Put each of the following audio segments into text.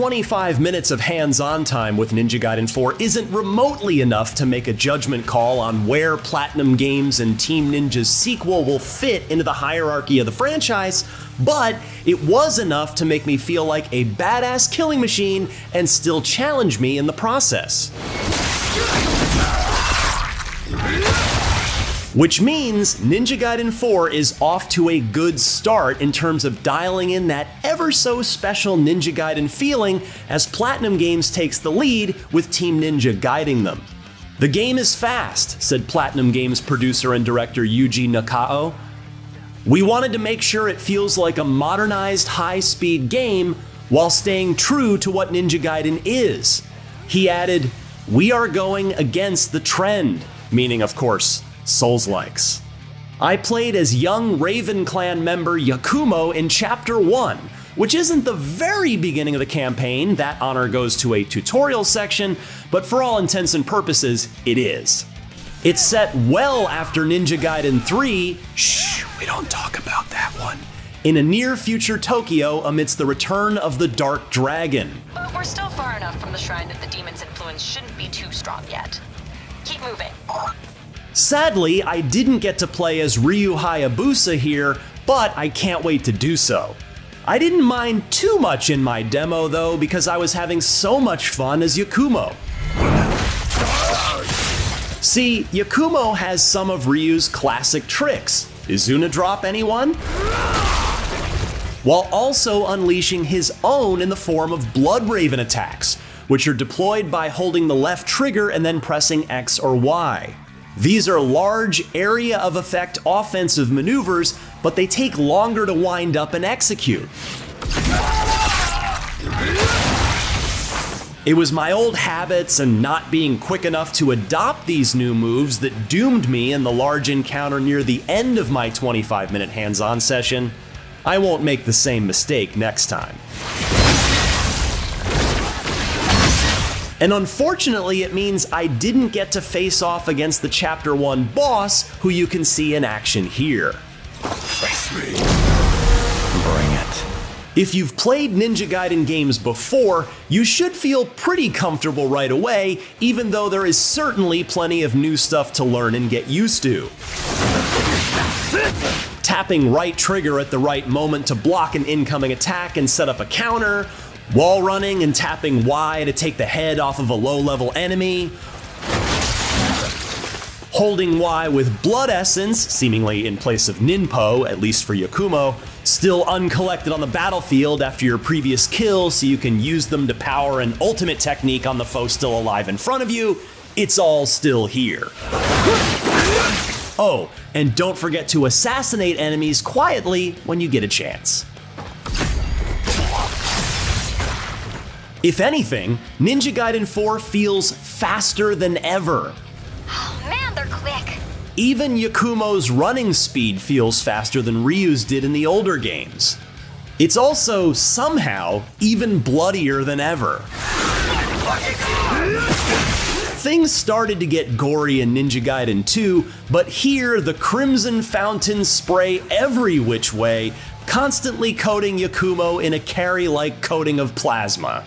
25 minutes of hands-on time with Ninja Gaiden 4 isn't remotely enough to make a judgment call on where Platinum Games and Team Ninja's sequel will fit into the hierarchy of the franchise, but it was enough to make me feel like a badass killing machine and still challenge me in the process. Which means Ninja Gaiden 4 is off to a good start in terms of dialing in that ever so special Ninja Gaiden feeling as Platinum Games takes the lead with Team Ninja guiding them. "The game is fast," said Platinum Games producer and director Yuji Nakao. "We wanted to make sure it feels like a modernized high-speed game while staying true to what Ninja Gaiden is." He added, "We are going against the trend," meaning, of course, Souls-likes. I played as young Raven Clan member Yakumo in Chapter 1, which isn't the very beginning of the campaign. That honor goes to a tutorial section, but for all intents and purposes, it is. It's set well after Ninja Gaiden 3, shh, we don't talk about that one, in a near-future Tokyo amidst the return of the Dark Dragon. But we're still far enough from the shrine that the demon's influence shouldn't be too strong yet. Keep moving. Sadly, I didn't get to play as Ryu Hayabusa here, but I can't wait to do so. I didn't mind too much in my demo though, because I was having so much fun as Yakumo. See, Yakumo has some of Ryu's classic tricks. Izuna drop, anyone? While also unleashing his own in the form of Blood Raven attacks, which are deployed by holding the left trigger and then pressing X or Y. These are large area of effect offensive maneuvers, but they take longer to wind up and execute. It was my old habits and not being quick enough to adopt these new moves that doomed me in the large encounter near the end of my 25-minute hands-on session. I won't make the same mistake next time. And unfortunately, it means I didn't get to face off against the Chapter 1 boss, who you can see in action here. Face me. Bring it. If you've played Ninja Gaiden games before, you should feel pretty comfortable right away, even though there is certainly plenty of new stuff to learn and get used to. Tapping right trigger at the right moment to block an incoming attack and set up a counter, wall running and tapping Y to take the head off of a low-level enemy, holding Y with Blood Essence, seemingly in place of Ninpo, at least for Yakumo, still uncollected on the battlefield after your previous kill so you can use them to power an ultimate technique on the foe still alive in front of you. It's all still here. Oh, and don't forget to assassinate enemies quietly when you get a chance. If anything, Ninja Gaiden 4 feels faster than ever. Oh man, they're quick. Even Yakumo's running speed feels faster than Ryu's did in the older games. It's also, somehow, even bloodier than ever. Things started to get gory in Ninja Gaiden 2, but here the crimson fountains spray every which way, constantly coating Yakumo in a carry-like coating of plasma.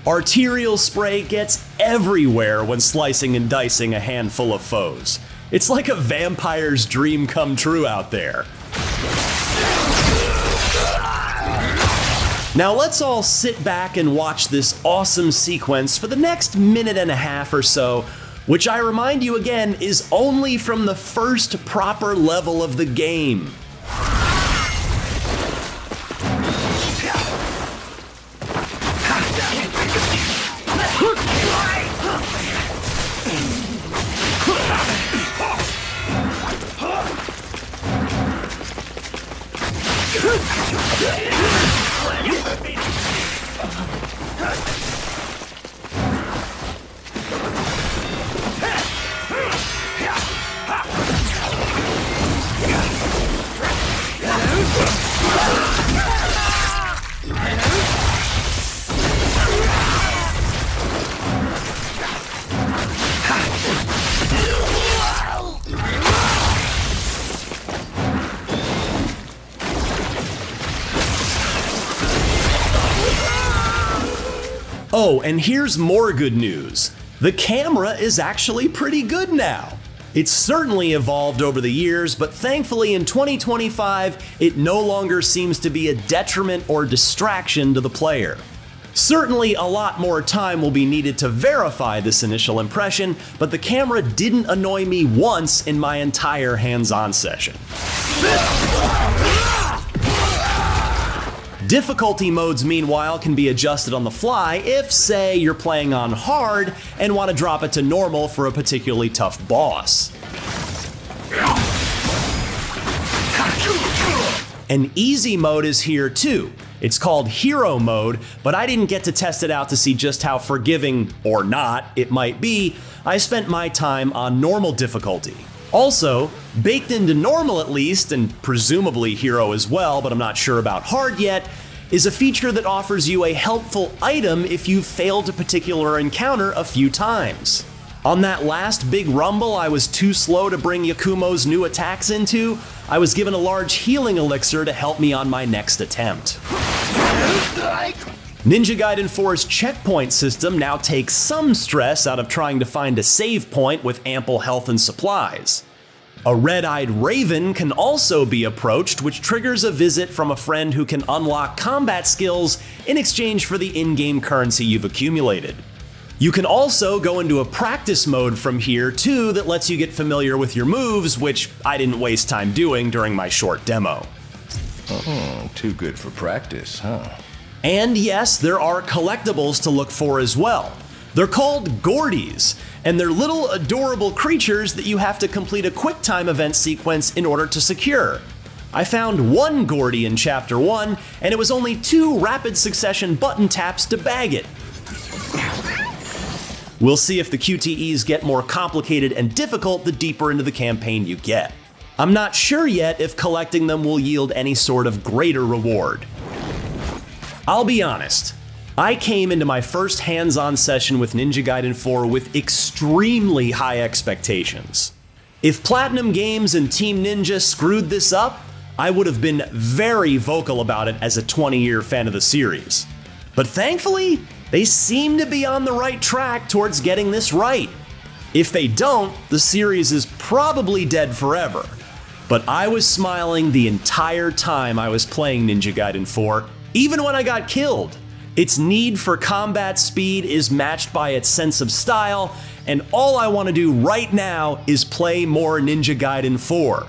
Arterial spray gets everywhere when slicing and dicing a handful of foes. It's like a vampire's dream come true out there. Now let's all sit back and watch this awesome sequence for the next minute and a half or so, which I remind you again is only from the first proper level of the game. Oh, and here's more good news. The camera is actually pretty good now. It's certainly evolved over the years, but thankfully in 2025, it no longer seems to be a detriment or distraction to the player. Certainly a lot more time will be needed to verify this initial impression, but the camera didn't annoy me once in my entire hands-on session. Difficulty modes, meanwhile, can be adjusted on the fly if, say, you're playing on hard and want to drop it to normal for a particularly tough boss. An easy mode is here too. It's called Hero Mode, but I didn't get to test it out to see just how forgiving, or not, it might be. I spent my time on normal difficulty. Also, baked into normal at least, and presumably Hero as well, but I'm not sure about hard yet, is a feature that offers you a helpful item if you've failed a particular encounter a few times. On that last big rumble I was too slow to bring Yakumo's new attacks into, I was given a large healing elixir to help me on my next attempt. Ninja Gaiden 4's checkpoint system now takes some stress out of trying to find a save point with ample health and supplies. A red-eyed raven can also be approached, which triggers a visit from a friend who can unlock combat skills in exchange for the in-game currency you've accumulated. You can also go into a practice mode from here too that lets you get familiar with your moves, which I didn't waste time doing during my short demo. Oh, too good for practice, huh? And yes, there are collectibles to look for as well. They're called Gordies, and they're little adorable creatures that you have to complete a QuickTime event sequence in order to secure. I found one Gordie in Chapter 1, and it was only 2 rapid succession button taps to bag it. We'll see if the QTEs get more complicated and difficult the deeper into the campaign you get. I'm not sure yet if collecting them will yield any sort of greater reward. I'll be honest, I came into my first hands-on session with Ninja Gaiden 4 with extremely high expectations. If Platinum Games and Team Ninja screwed this up, I would have been very vocal about it as a 20-year fan of the series. But thankfully, they seem to be on the right track towards getting this right. If they don't, the series is probably dead forever. But I was smiling the entire time I was playing Ninja Gaiden 4, even when I got killed. Its need for combat speed is matched by its sense of style, and all I want to do right now is play more Ninja Gaiden 4.